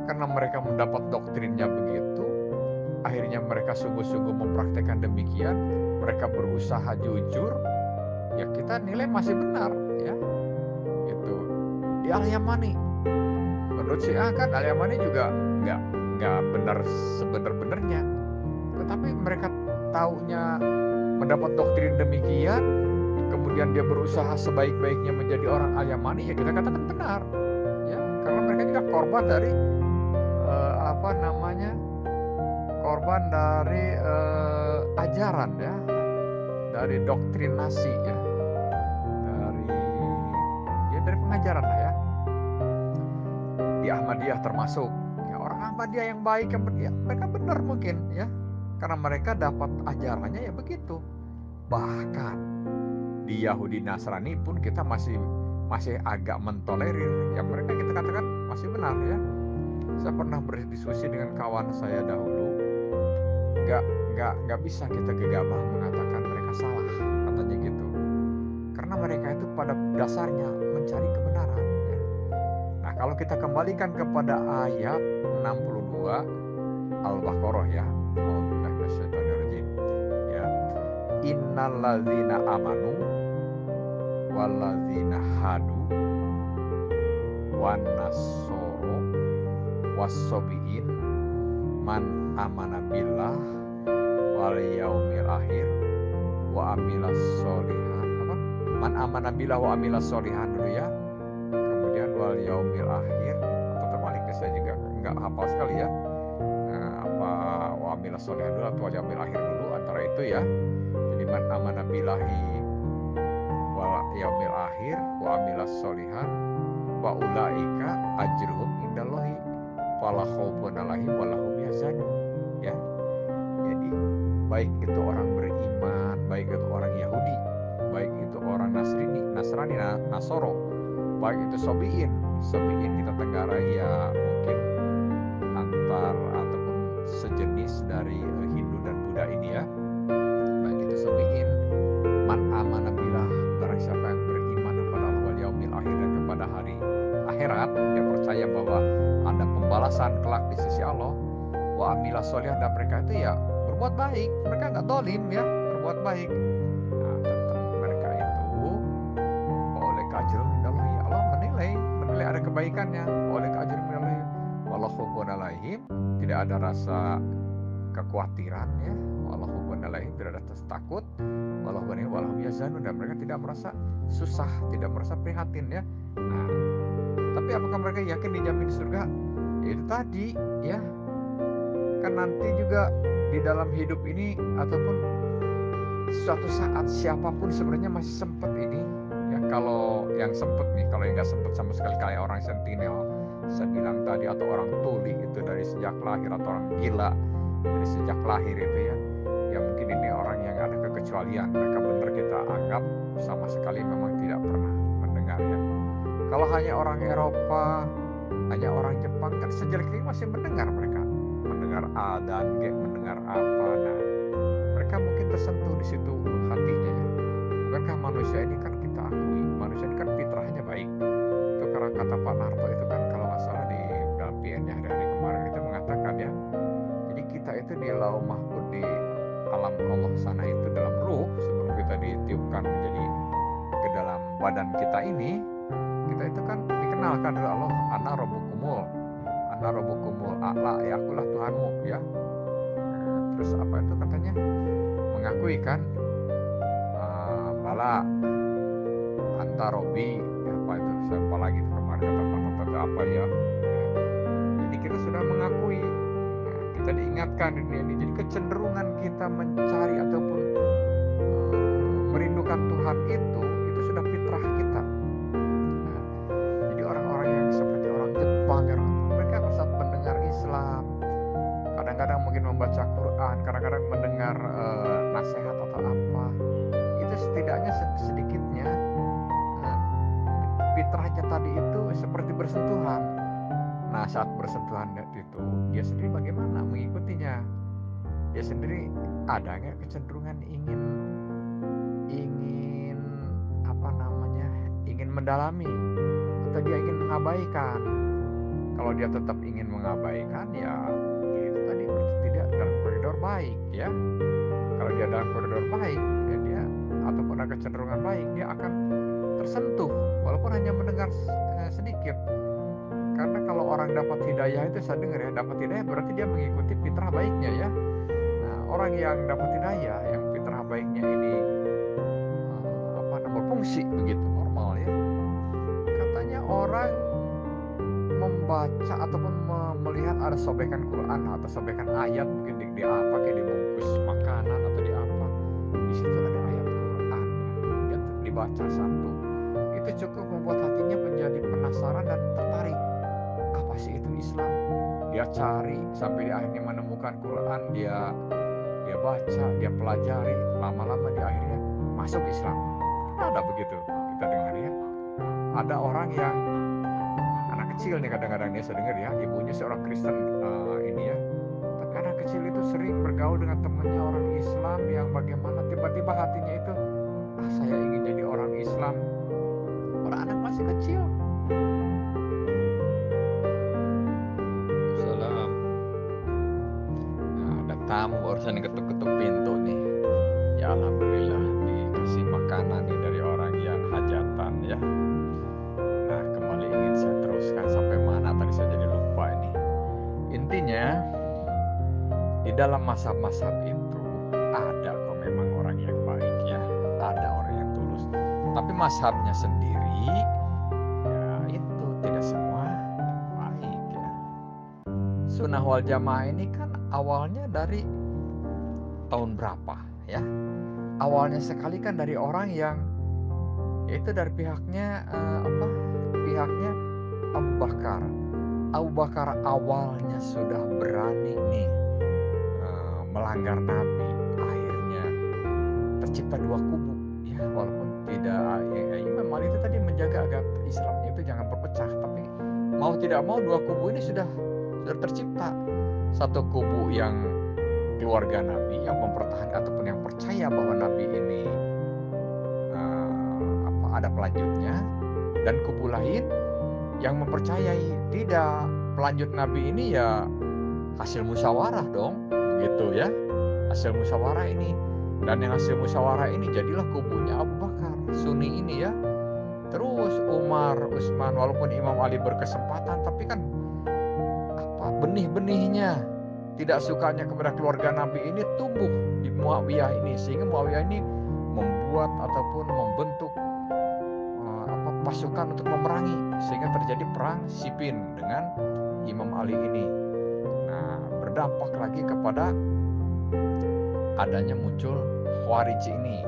karena mereka mendapat doktrinnya begitu. Akhirnya mereka sungguh-sungguh mempraktekkan demikian. Mereka berusaha jujur. Ya kita nilai masih benar ya. Itu di Al-Yamani. Menurut Syiah kan Al-Yamani juga nggak benar sebenar-benarnya, tetapi mereka taunya mendapat doktrin demikian, kemudian dia berusaha sebaik-baiknya menjadi orang Al-Yamani, ya kita katakan benar ya, karena mereka juga korban dari korban dari ajaran ya, dari doktrinasi ya, dari pengajaran lah ya. Di Ahmadiyah termasuk ya, orang Ahmadiyah yang baik ya, mereka benar mungkin ya, karena mereka dapat ajarannya ya begitu. Bahkan di Yahudi Nasrani pun kita masih agak mentolerir ya, mereka kita katakan masih benar ya. Saya pernah berdiskusi dengan kawan saya dahulu, nggak bisa kita gegabah mengatakan mereka salah, katanya gitu, karena mereka itu pada dasarnya mencari kebenaran. Kalau kita kembalikan kepada ayat 62 Al-Baqarah ya, A'udzubillahi minasyaitonirrajim ya. Innalladzina amanu walladzina hadu wan nasoro wassobiin man amana billah wal yaumil akhir wa amilas sholihan man amana billah wa amilas sholihan dulu ya, wal yaumil akhir, atau terbaliknya saya juga nggak hafal sekali ya, wa amilas sholihan dulu atau wal yaumil akhir dulu, antara itu ya. Jadi man amana billahi wal yaumil akhir wa amilas sholihan wa ulaika ajruhum indallahi fala khaufun alaihim wa lahum yahzanun ya. Jadi baik itu orang beriman, baik itu orang Yahudi, baik itu orang Nasrani, Nasoro, baik itu sobiin kita tenggarai ya, mungkin antar ataupun sejenis dari Hindu dan Buddha ini ya, baik itu sobiin, man amana billah, barang siapa yang beriman kepada Allah wal yaumil akhir, dan kepada hari akhirat, dia percaya bahwa ada pembalasan kelak di sisi Allah, wa amilah sholihan, dan mereka itu ya berbuat baik, mereka nggak dolim ya, berbuat baik. Nah, tetap mereka itu oleh kajrun minallahi, Allah menilai ada kebaikannya, oleh kajrun minallahi wallahu alaihim, tidak ada rasa kekhawatiran ya, wallahu alaihim, tidak ada rasa takut, walahum yazanun, dan mereka tidak merasa susah, tidak merasa prihatin ya. Nah, tapi apakah mereka yakin dijamin di surga? Ya itu tadi ya, kan nanti juga di dalam hidup ini ataupun suatu saat siapapun sebenarnya masih sempat ini ya, kalau yang sempat nih, kalau yang nggak sempat sama sekali kayak orang sentinel saya bilang tadi, atau orang tuli itu dari sejak lahir, atau orang gila dari sejak lahir itu ya, ya mungkin ini orang yang ada kekecualian, mereka benar kita anggap sama sekali memang tidak pernah mendengar ya. Kalau hanya orang Eropa, hanya orang Jepang, kan sejelek ini masih mendengar, mereka mendengar adzan, mendengar apa. Nah, mereka mungkin tersentuh di situ hatinya ya. Bukankah manusia ini, kan kita akui manusia ini kan fitrahnya baik. Itu karena kata Pak Narto itu kan kalau nggak salah di dalam PN-nya hari-hari kemarin itu mengatakan ya, jadi kita itu di lauh mahfud, di alam Allah sana itu dalam ruh, sebelum kita ditiupkan menjadi ke dalam badan kita ini, kita itu kan dikenalkan oleh Allah, ana rabbukumul a'la, ya akulah Tuhanmu ya. Terus apa itu katanya, mengakui kan, bala anta robbi, apa itu siapa lagi itu kemarin kata Pak Narto itu apa ya. Jadi kita sudah mengakui, kita diingatkan di dunia ini. Jadi kecenderungan kita mencari ataupun merindukan Tuhan itu sudah fitrah kita. Nah, jadi orang-orang yang seperti orang Jepang, mereka saat mendengar Islam, kadang-kadang mungkin membaca Quran, kadang-kadang mendengar nasihat atau apa, itu setidaknya sedikitnya fitrahnya tadi itu seperti bersentuhan. Nah, saat bersentuhan itu, dia sendiri bagaimana mengikutinya? Dia sendiri ada nggak kecenderungan ingin apa namanya, ingin mendalami, atau dia ingin mengabaikan? Kalau dia tetap ingin mengabaikan, ya itu tadi berarti tidak dalam koridor baik ya. Kalau dia dalam koridor baik, ya dia ataupun ada kecenderungan baik, dia akan tersentuh walaupun hanya mendengar sedikit. Karena kalau orang dapat hidayah itu, saya dengar ya, dapat hidayah berarti dia mengikuti fitrah baiknya ya. Nah, orang yang dapat hidayah, yang fitrah baiknya ini berfungsi begitu normal ya. Katanya orang membaca ataupun melihat ada sobekan Quran atau sobekan ayat, mungkin di apa, kayak dibungkus makanan atau di apa, di situ ada ayat Quran, dia dibaca satu, itu cukup membuat hatinya menjadi penasaran dan tertarik. Apa sih itu Islam? Dia cari sampai di akhirnya menemukan Quran, dia baca, dia pelajari, lama-lama di akhirnya masuk Islam. Ada begitu kita dengar ya. Ada orang yang anak kecil nih, kadang-kadang dia saya dengar ya, ibunya seorang Kristen ini ya, tapi anak kecil itu sering bergaul dengan temannya orang Islam yang bagaimana tiba-tiba hatinya itu, saya ingin jadi orang Islam. Orang anak masih kecil. Salam. Nah, ada tamu barusan ketuk-ketuk pintu nih. Ya alhamdulillah dikasih makanan nih dari orang yang hajatan ya. Nah, kembali ingin saya teruskan sampai mana tadi, saya jadi lupa ini. Intinya di dalam mazhab-mazhab itu ada kok memang orang yang baik ya, ada orang yang tulus. Tapi mazhabnya sendiri ya itu tidak semua baik ya. Sunnah wal Jamaah ini kan awalnya dari tahun berapa ya? Awalnya sekali kan dari orang yang itu dari pihaknya pihaknya Abu Bakar. Abu Bakar awalnya sudah berani nih melanggar Nabi, akhirnya tercipta dua kubu ya, walaupun tidak ya memang itu tadi menjaga agar Islamnya itu jangan berpecah, tapi mau tidak mau dua kubu ini sudah tercipta. Satu kubu yang keluarga Nabi yang mempertahankan ataupun yang percaya bahwa Nabi ini ada pelanjutnya, dan kubu lain yang mempercayai tidak, pelanjut Nabi ini ya hasil musyawarah dong, begitu ya, hasil musyawarah ini. Dan yang hasil musyawarah ini jadilah kubunya Abu Bakar, Sunni ini ya. Terus Umar, Utsman, walaupun Imam Ali berkesempatan, tapi kan benih-benihnya tidak sukanya kepada keluarga Nabi ini tumbuh di Muawiyah ini, sehingga Muawiyah ini membuat ataupun membentuk pasukan untuk memerangi, sehingga terjadi perang Siffin dengan Imam Ali ini. Nah, berdampak lagi kepada adanya muncul Khawarij ini,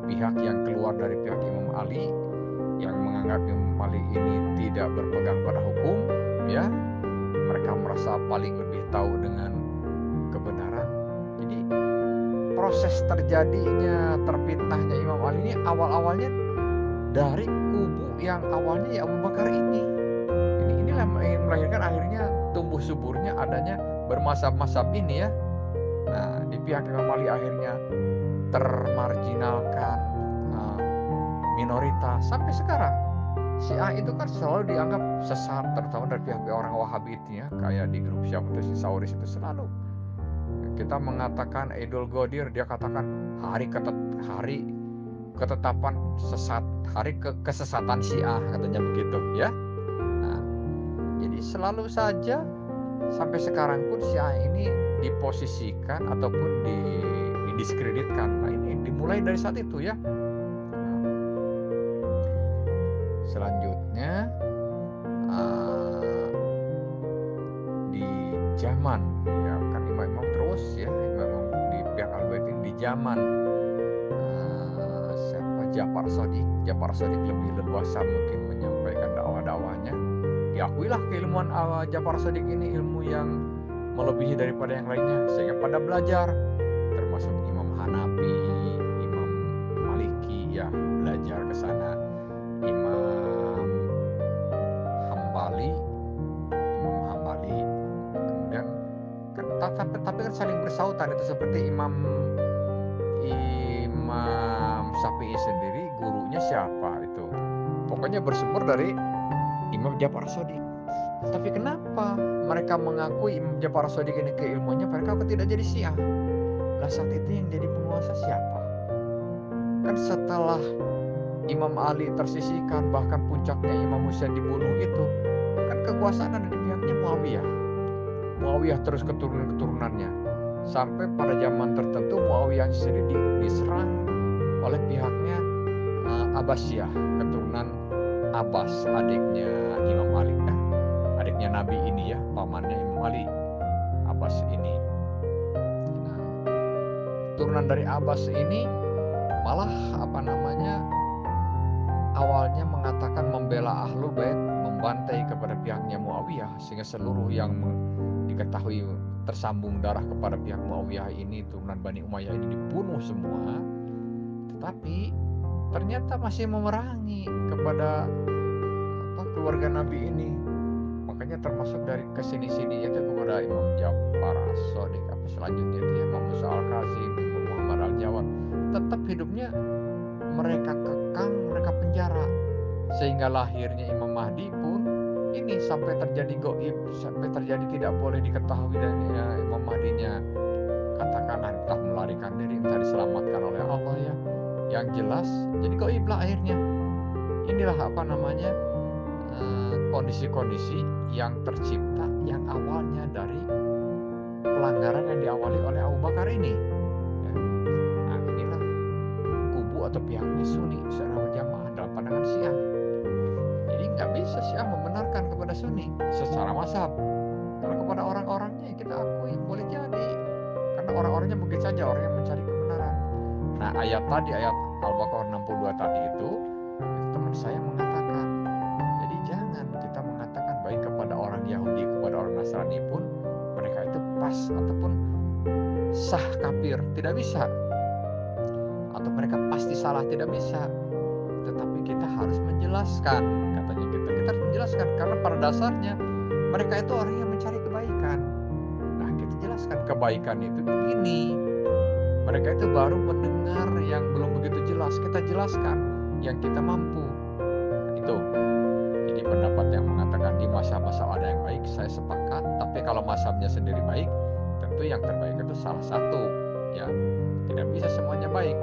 pihak yang keluar dari pihak Imam Ali, yang menganggap Imam Ali ini tidak berpegang pada hukum, ya, mereka merasa paling lebih tahu dengan kebenaran. Jadi proses terjadinya terfitnahnya Imam Ali ini awal-awalnya dari kubu yang awalnya ya Abu Bakar ini. Inilah yang melahirkan akhirnya tumbuh suburnya adanya bermazhab-mazhab ini, ya. Nah, di pihak Imam Ali akhirnya termarginalkan, minoritas sampai sekarang. Syiah itu kan selalu dianggap sesat, terutama dari pihak orang Wahabi itu, ya, kayak di grup Syafi'i Sauris itu selalu kita mengatakan Idul Qadir, dia katakan hari ketetapan sesat, hari kesesatan Syiah, katanya begitu, ya. Nah, jadi selalu saja sampai sekarang pun Syiah ini diposisikan ataupun didiskreditkan. Nah, ini dimulai dari saat itu, ya. Selanjutnya di zaman, ya, kan imam-imam terus, ya, imam di pihak Al-Bait ini di zaman Ja'far Shadiq lebih leluasa mungkin menyampaikan dakwah-dakwahnya. Diakuilah keilmuan Ja'far Shadiq ini ilmu yang melebihi daripada yang lainnya, sehingga pada belajar, termasuk Imam Hanafi, Imam Maliki, ya, belajar ke sana. Imam Hambali, kemudian tapi kan saling bersautan itu, seperti Imam Syafi'i sendiri gurunya siapa itu, pokoknya bersumber dari Imam Ja'far Shadiq. Tapi kenapa mereka mengakui Imam Ja'far Shadiq ini keilmuannya, mereka tidak jadi Syiah? Lah, saat itu yang jadi penguasa siapa? Kan setelah Imam Ali tersisihkan, bahkan puncaknya Imam Husain dibunuh itu, kan kekuasaan ada di pihaknya Muawiyah terus keturunan-keturunannya, sampai pada zaman tertentu Muawiyah sendiri diserang oleh pihaknya Abbasiyah, keturunan Abbas, adiknya Imam Ali, adiknya Nabi ini, ya, pamannya Imam Ali, Abbas ini. Nah, turunan dari Abbas ini malah awalnya mengatakan membela Ahlul Bait, membantai kepada pihaknya Muawiyah, sehingga seluruh yang diketahui tersambung darah kepada pihak Muawiyah ini, turunan Bani Umayyah ini, dibunuh semua. Tetapi ternyata masih memerangi kepada keluarga Nabi ini. Makanya termasuk dari kesini-sini itu kepada Imam Ja'far Shadiq, selanjutnya itu Imam Musa Al-Kazim, Imam Muhammad Al-Jawad, tetap hidupnya mereka kekang, mereka penjara, sehingga lahirnya Imam Mahdi pun ini sampai terjadi gaib, sampai terjadi tidak boleh diketahui, dan Imam Mahdinya katakanlah entah melarikan diri, entah diselamatkan oleh Allah, ya. Yang jelas jadi gaib lah akhirnya. Inilah kondisi-kondisi yang tercipta, yang awalnya dari pelanggaran yang diawali oleh Abu Bakar ini, ya. Nah, inilah kubu atau pihaknya Sunni secara berjamaah dalam pandangan Syiah. Jadi nggak bisa Syiah membenarkan kepada Sunni secara mazhab. Kalau kepada orang-orangnya kita akui boleh jadi, karena orang-orangnya mungkin saja orang yang mencari kebenaran. Nah, ayat Al-Baqarah 62 tadi itu teman saya mengatakan, jadi jangan kita mengatakan baik kepada orang Yahudi, kepada orang Nasrani pun mereka itu pas ataupun sah kafir, tidak bisa, atau mereka pasti salah, tidak bisa. Tetapi kita harus menjelaskan, katanya kita harus menjelaskan, karena pada dasarnya mereka itu orang yang mencari kebaikan. Nah, kita jelaskan kebaikan itu begini. Mereka itu baru mendengar yang belum begitu jelas, kita jelaskan yang kita mampu. Itu. Jadi pendapat yang mengatakan di mazhab-mazhab ada yang baik, saya sepakat. Tapi kalau mazhabnya sendiri baik, tentu yang terbaik itu salah satu, ya. Tidak bisa semuanya baik.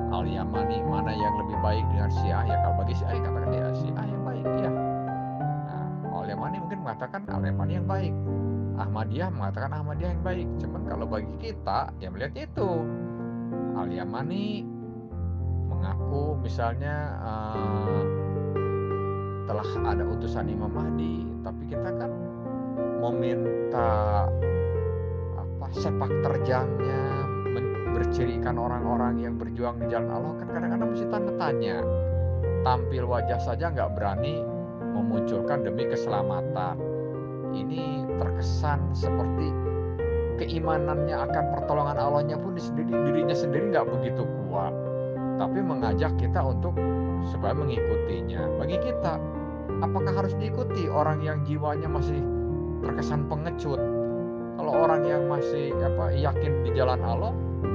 Al-Yamani mana yang lebih baik dengan Syiah? Ya, kalau bagi Syiah katakan dia Syiah yang baik, ya. Nah, Al-Yamani mungkin mengatakan Al-Yamani yang baik.
Ahmadiyah mengatakan Ahmadiyah yang baik. Cuman kalau bagi kita yang melihatnya itu Al-Yamani mengaku misalnya telah ada utusan Imam Mahdi, tapi kita kan meminta sepak terjangnya, bercirikan orang-orang yang berjuang di jalan Allah, kan kadang-kadang mesti tanda tanya. Tampil wajah saja nggak berani memunculkan demi keselamatan. Ini terkesan seperti keimanannya akan pertolongan Allahnya pun dirinya sendiri nggak begitu kuat, tapi mengajak kita untuk supaya mengikutinya. Bagi kita, apakah harus diikuti orang yang jiwanya masih terkesan pengecut? Kalau orang yang masih yakin di jalan Allah,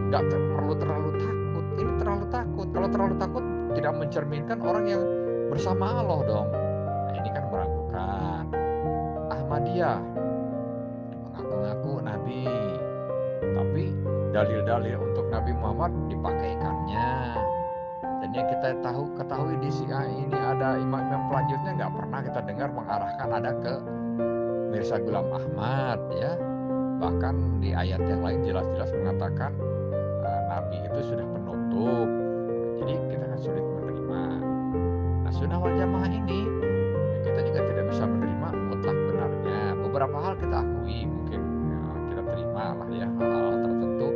nggak perlu terlalu takut. Ini terlalu takut. Kalau terlalu takut tidak mencerminkan orang yang bersama Allah dong. Nah, ini kan meragukan. Ahmadiyah mengaku-ngaku Nabi, tapi dalil-dalil untuk Nabi Muhammad dipakaikannya. Dan yang kita ketahui di Syiah ini ada imam-imam pelanjutnya, nggak pernah kita dengar mengarahkan ada ke Mirza Ghulam Ahmad ya. Bahkan di ayat yang lain jelas-jelas mengatakan Nabi itu sudah penutup. Jadi kita kan sulit menerima. Nah, Sunnah wal Jamaah ini kita juga tidak bisa menerima mutlak benarnya. Beberapa hal kita akui, mungkin kita terima lah ya, hal-hal tertentu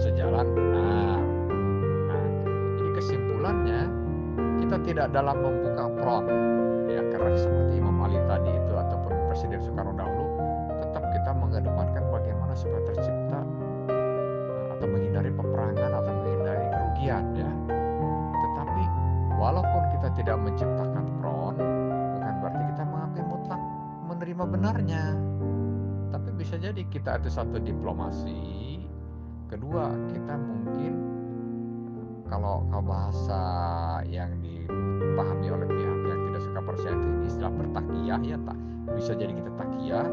sejalan benar. Nah, jadi kesimpulannya kita tidak dalam membuka front ya, karena seperti Imam Ali tadi itu ataupun Presiden Soekarno dahulu, tetap kita mengedepankan bagaimana supaya tercipta atau menghindari peperangan atau menghindari kerugian ya. Tetapi walaupun kita tidak menciptakan front, bukan berarti kita mengakui mutlak menerima benarnya. Tapi bisa jadi kita itu satu diplomasi, kedua kita mungkin kalau bahasa yang dipahami oleh pihak yang tidak suka Persia itu istilah bertakiyah ya, bisa jadi kita takiyah,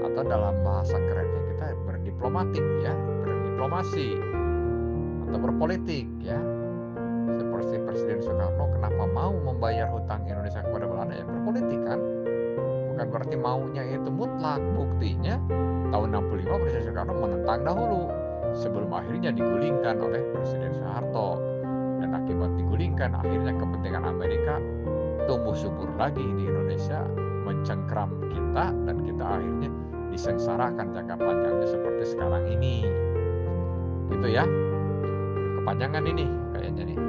atau dalam bahasa kerennya kita berdiplomatik ya, berdiplomasi atau berpolitik ya. Seperti Presiden Soekarno kenapa mau membayar hutang Indonesia kepada Belanda ya, berpolitik kan. Bukan berarti maunya itu mutlak. Buktinya tahun 65 Presiden Soekarno menentang dahulu sebelum akhirnya digulingkan oleh Presiden Soeharto. Dan akibat digulingkan, akhirnya kepentingan Amerika tumbuh subur lagi di Indonesia, mencengkram kita, dan kita akhirnya disengsarakan jangka panjangnya seperti sekarang ini. Gitu ya. Kepanjangan ini kayaknya nih.